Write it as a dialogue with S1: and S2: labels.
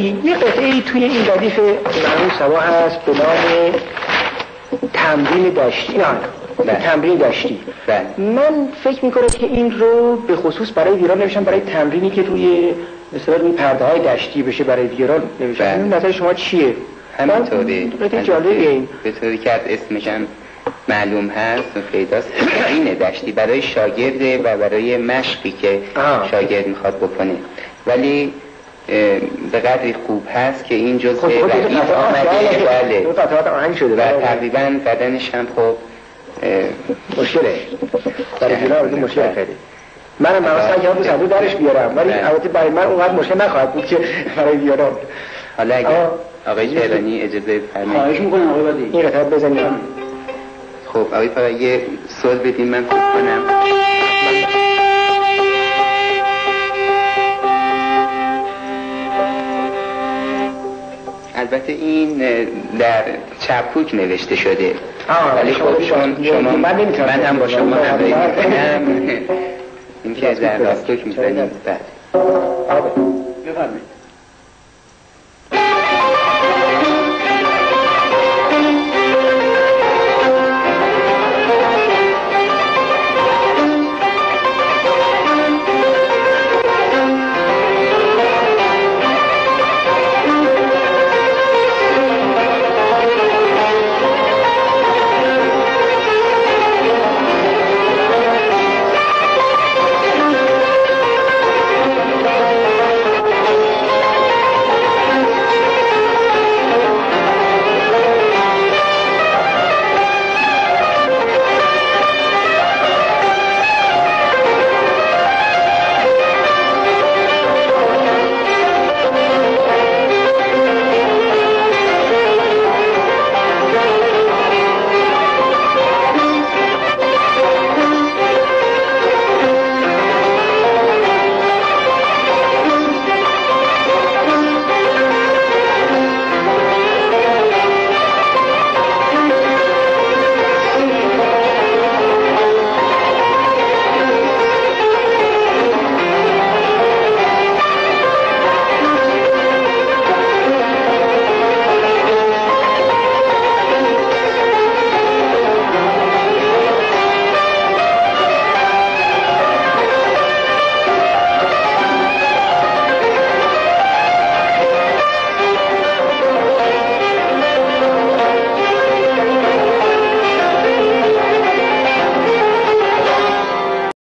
S1: ببینید یه قطعه‌ای توی این ردیف مرحوم صبا هست به نام تمرین دشتی. تمرین دشتی. من فکر میکنم که این رو به خصوص برای دیگران نوشتم، برای تمرینی که توی مثلا روی پرده های دشتی بشه برای دیگران نوشتم. این نظر شما چیه؟
S2: همینطوری.
S1: جالبه این.
S2: به طوری که از اسمش هم معلوم هست و پیداست این دشتی برای شاگرده و برای مشقی که شاگرد میخواد بکنه، ولی به قدری خوب هست که این جزء ردیف آمده. بله.
S1: قطعات آهنگ شده
S2: و تقریبا بدنش هم خب
S1: مشکله برای دیگران مشکل خیلی. منم مثلا که رو صدور درش بیارم، ولی البته برای من اونقدر مشکل نخواهد بود که برای دیگران.
S2: حالا اگر آقای تهرانی اجازه فرمایید
S1: خواهش میکنم آقای بدی این قطعه بزنید.
S2: خب آقای فقط یه سول بدین من فکر کنم. البته این در چپوک نوشته شده، ولی خب شما من هم با شما همراهی میکنم این که در راستوک میزنیم. بفرمایید.